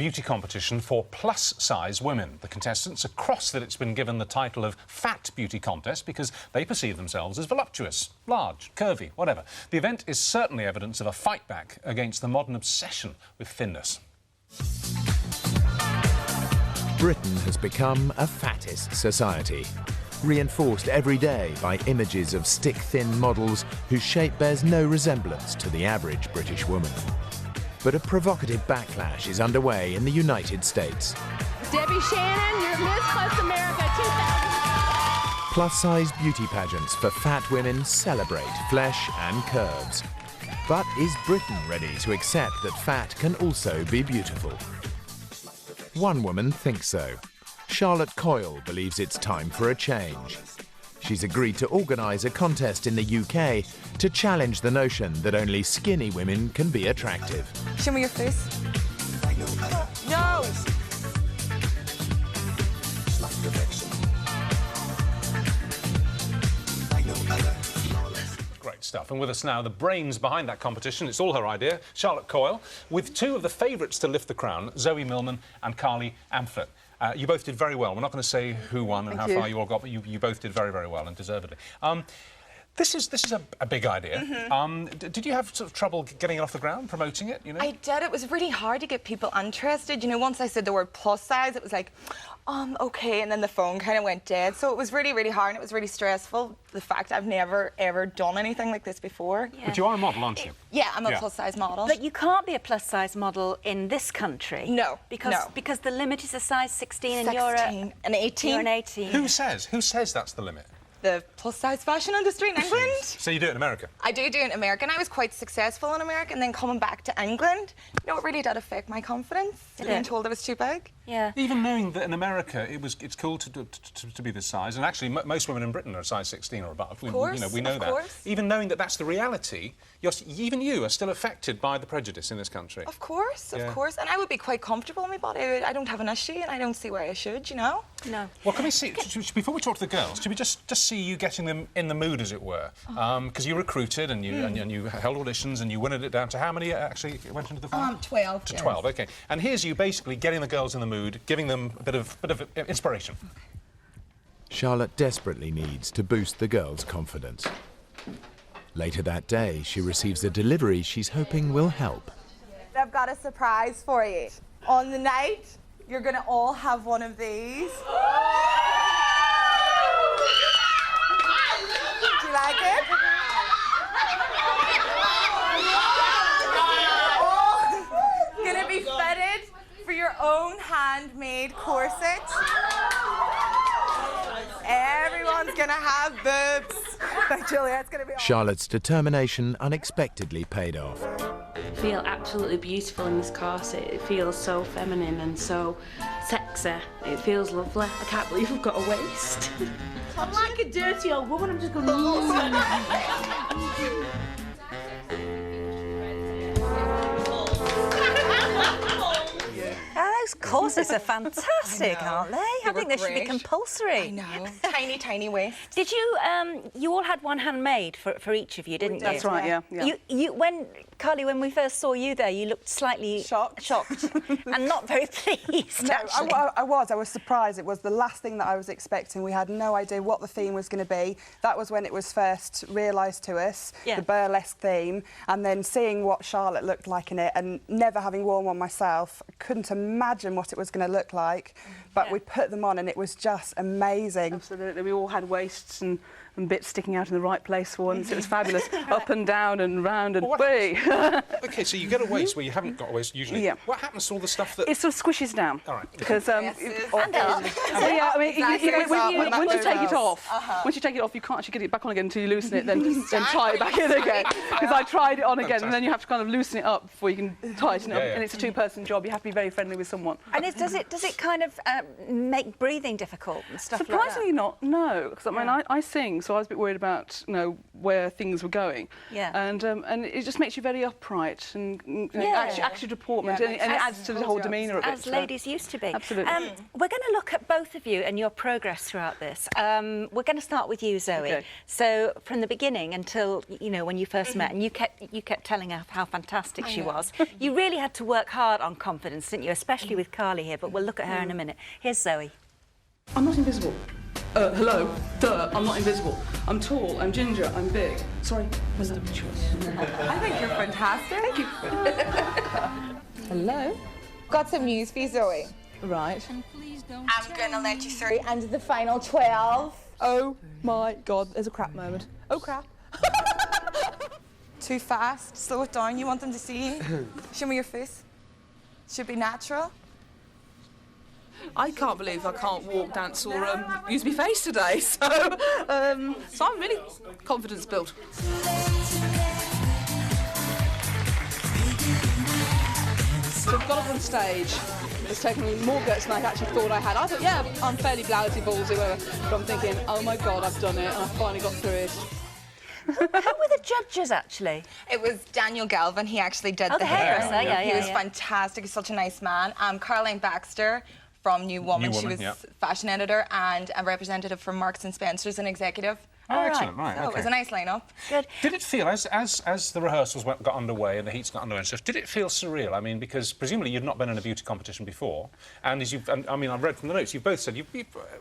beauty competition for plus-size women. The contestants are cross that it's been given the title of Fat Beauty Contest because they perceive themselves as voluptuous, large, curvy, whatever. The event is certainly evidence of a fight back against the modern obsession with thinness. Britain has become a fattest society, reinforced every day by images of stick-thin models whose shape bears no resemblance to the average British woman. But a provocative backlash is underway in the United States. Debbie Shannon, you're Miss Plus America 2000. Plus-size beauty pageants for fat women celebrate flesh and curves. But is Britain ready to accept that fat can also be beautiful? One woman thinks so. Charlotte Coyle believes it's time for a change. She's agreed to organise a contest in the UK to challenge the notion that only skinny women can be attractive. Show me your face. No! Great stuff. And with us now, the brains behind that competition, it's all her idea, Charlotte Coyle, with two of the favourites to lift the crown, Zoe Millman and Carly Amphlett. You both did very well. We're not going to say who won and how far you all got, but you both did very, very well and deservedly. This is a big idea. Did you have sort of trouble getting it off the ground, promoting it? You know? I did. It was really hard to get people interested. You know, once I said the word plus size, it was like, OK, and then the phone kind of went dead. So it was really, really hard and it was really stressful. The fact I've never, ever done anything like this before. Yeah. But you are a model, aren't you? Yeah, I'm a plus-size model. But you can't be a plus-size model in this country. No, because the limit is a size 16 and 16 you're and 18. You're an 18. Who says that's the limit? The plus-size fashion industry in England. So you do it in America? I do it in America, and I was quite successful in America, and then coming back to England, you know, it really did affect my confidence. Being told I was too big. Yeah. Even knowing that in America it's cool to be this size, and actually most women in Britain are size 16 or above. Of course, we know that. Course. Even knowing that that's the reality, even you are still affected by the prejudice in this country. Of course, of course. And I would be quite comfortable in my body. I don't have an issue, and I don't see why I should, you know? No. Well, can we see, before we talk to the girls, should we just see you getting them in the mood, as it were? Because you recruited and you held auditions and you winnowed it down to how many actually went into the final? 12. To 12, OK. And here's you basically getting the girls in the mood, giving them a bit of inspiration. Okay. Charlotte desperately needs to boost the girls' confidence. Later that day, she receives a delivery she's hoping will help. I've got a surprise for you. On the night, you're going to all have one of these. Do you like it? All going to be fitted for your own handmade corset. Everyone's going to have boobs. Like Julia, it's going to be Charlotte's determination unexpectedly paid off. I feel absolutely beautiful in this corset. It feels so feminine and so sexy. It feels lovely. I can't believe I've got a waist. I'm like a dirty old woman. I'm just going to... Those corsets are fantastic, aren't they? I think they should be compulsory. I know. Tiny, tiny waist. Did you, you all had one handmade for each of you, didn't you? That's right, yeah. Carly, when we first saw you there, you looked slightly shocked and not very pleased, No, actually. I was surprised. It was the last thing that I was expecting. We had no idea what the theme was going to be. That was when it was first realised to us, the burlesque theme, and then seeing what Charlotte looked like in it and never having worn one myself, I couldn't imagine what it was going to look like, but we put them on and it was just amazing. Absolutely. We all had waists and bits sticking out in the right place for once. It was fabulous. Up and down and round and way. OK, so you get a waist where you haven't got a waist usually. Yeah. What happens to all the stuff that... It sort of squishes down. All right. Because and up. I mean, once you take it off, you can't actually get it back on again until you loosen it, then tie it back in again. Because I tried it on again, and then you have to kind of loosen it up before you can tighten it up. And it's a two-person job. You have to be very friendly with someone. And does it kind of make breathing difficult and stuff like that? Surprisingly not, no. Because I mean, I sing, so I was a bit worried about where things were going. Yeah. And it just makes you very very upright and actually deportment, and it adds to the whole demeanour of it. As ladies used to be. Absolutely. We're going to look at both of you and your progress throughout this. We're going to start with you, Zoe. Okay. So from the beginning until, you know, when you first met, and you kept telling her how fantastic she was. You really had to work hard on confidence, didn't you? Especially with Carly here, but we'll look at her in a minute. Here's Zoe. I'm not invisible. Hello? Duh, I'm not invisible. I'm tall, I'm ginger, I'm big. Sorry, hello. I think you're fantastic. Thank you. Hello? Got some news for you, Zoe. Right. I'm gonna let you through into the final 12. Oh my God, there's a crap moment. Oh crap. Too fast. Slow it down. You want them to see you. Show me your face. Should be natural. I can't believe I can't walk, dance or use my face today, so I'm really confidence built. So I've got up on stage. It's taken me more guts than I actually thought I had. I thought, yeah, I'm fairly blousy, ballsy, whatever. But I'm thinking, oh my God, I've done it, and I finally got through it. Who were the judges, actually? It was Daniel Galvin. He actually did the hairdresser. hair. Yeah, he was fantastic. He's such a nice man. Caroline Baxter from New Woman. She was fashion editor and a representative from Marks and Spencer's, an executive. Oh, excellent, right, So it was a nice lineup. Good. Did it feel, as the rehearsals got underway and the heats got underway and stuff, did it feel surreal? I mean, because presumably you'd not been in a beauty competition before, and as you've, I mean, I've read from the notes, you've both said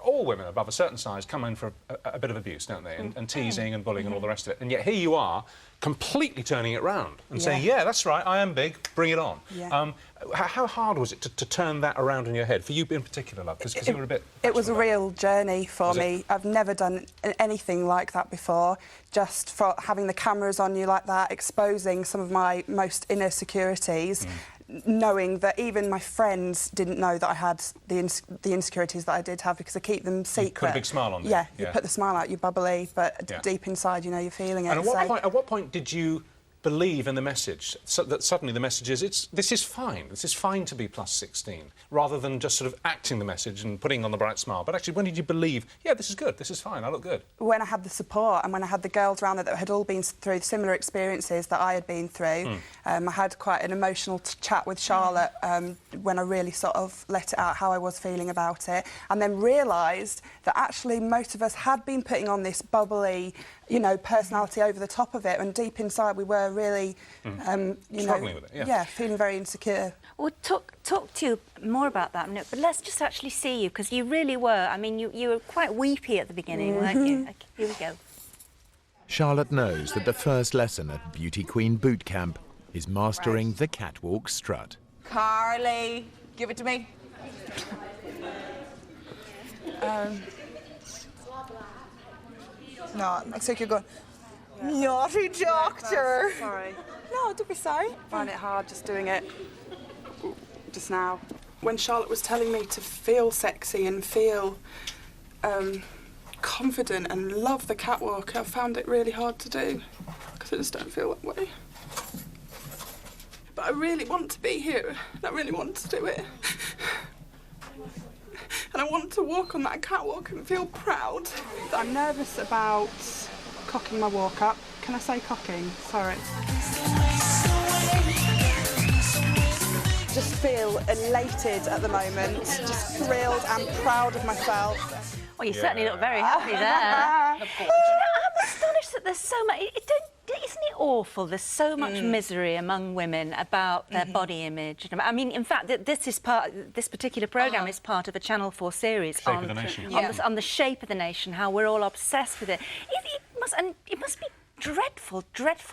all women above a certain size come in for a bit of abuse, don't they? And teasing and bullying and all the rest of it. And yet here you are, completely turning it round and saying, yeah, that's right, I am big, bring it on. Yeah. How hard was it to turn that around in your head, for you in particular, love? Because you were a bit... It was a real journey for me. I've never done anything like that before. Just for having the cameras on you like that, exposing some of my most inner insecurities, knowing that even my friends didn't know that I had the insecurities that I did have because I keep them secret. You put a big smile on there. Yeah, you put the smile out, you're bubbly, but deep inside, you know, you're feeling it. And at what point did you believe in the message, so that suddenly the message is, this is fine to be plus 16, rather than just sort of acting the message and putting on the bright smile? But actually, when did you believe, yeah, this is good, this is fine, I look good? When I had the support and when I had the girls around there that had all been through similar experiences that I had been through, I had quite an emotional chat with Charlotte when I really sort of let it out how I was feeling about it, and then realised that actually most of us had been putting on this bubbly, you know, personality over the top of it, and deep inside we were really, struggling with it, yeah, feeling very insecure. We'll talk to you more about that in a minute, but let's just actually see you, because you really were, I mean, you were quite weepy at the beginning, weren't you? Okay, here we go. Charlotte knows that the first lesson at Beauty Queen Boot Camp is mastering the catwalk strut. Carly, give it to me. No, looks like you're going, naughty doctor. Sorry. No, don't be sorry. I find it hard just doing it just now. When Charlotte was telling me to feel sexy and feel confident and love the catwalk, I found it really hard to do because I just don't feel that way. But I really want to be here. I really want to do it. And I want to walk on that catwalk and feel proud. I'm nervous about cocking my walk up. Can I say cocking? Sorry. Just feel elated at the moment, just thrilled and proud of myself. Well, you certainly look very happy there. You know, I'm astonished that there's so much... Isn't it awful? There's so much misery among women about their body image. I mean, in fact, this particular programme is part of a Channel 4 series on the shape of the nation, how we're all obsessed with it. It must be dreadful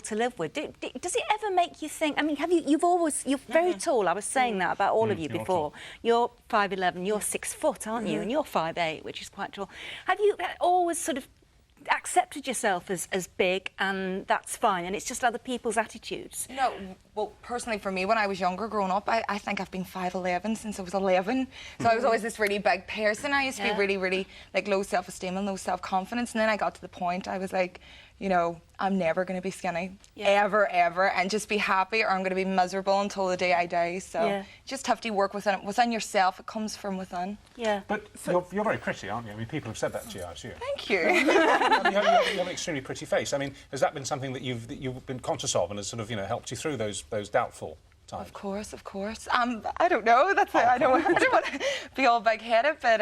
to live with. Does it ever make you think? I mean, you're very tall. I was saying that about all of you before. You're 5'11", you're 6 foot, aren't you? And you're 5'8", which is quite tall. Have you always sort of accepted yourself as big and that's fine, and it's just other people's attitudes? No, well, personally for me, when I was younger growing up, I think I've been 5'11" since I was 11. So I was always this really big person. I used to be really, really like low self-esteem and low self-confidence, and then I got to the point I was like, you know, I'm never going to be skinny, ever, ever, and just be happy, or I'm going to be miserable until the day I die. So you just have to work within yourself. It comes from within. Yeah. But you're very pretty, aren't you? I mean, people have said that to you, I assume. Thank you. You have an extremely pretty face. I mean, has that been something that you've been conscious of and has sort of, you know, helped you through those doubtful times? Of course, of course. I don't know. I don't want to be all big-headed, but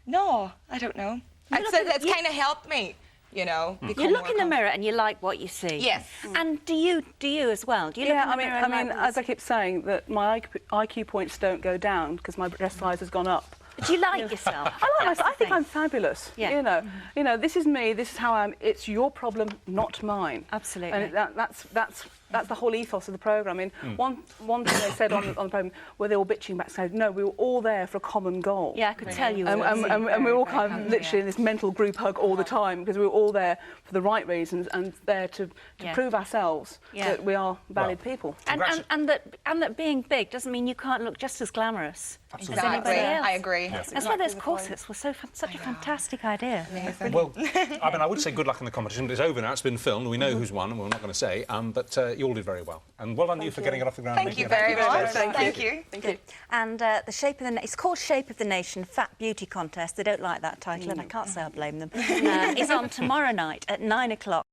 no, I don't know. It's kind of helped me. You know, you look in the mirror and you like what you see. Yes. And do you as well? Do you look in the mirror? I mean, as I keep saying, that my IQ points don't go down because my breast size has gone up. Do you like yourself? I like myself. I think I'm fabulous. Yeah. You know, this is me. This is how I am. It's your problem, not mine. Absolutely. And that's the whole ethos of the programme. I mean, one thing they said on the programme, were they all bitching backstage? No, we were all there for a common goal. Yeah, I could tell you. And we were all kind of literally in this mental group hug all the time because we were all there for the right reasons and there to prove ourselves that we are valid people. And that being big doesn't mean you can't look just as glamorous. Absolutely. As anybody else. I agree. That's why those corsets were such a fantastic idea. Well, I mean, I would say good luck in the competition, but it's over now. It's been filmed. We know who's won, and we're not going to say. But you all did very well, and well done you for getting it off the ground. Thank you very much. Thank you. And it's called Shape of the Nation Fat Beauty Contest. They don't like that title, and I can't say I blame them. It's on tomorrow night at 9 o'clock.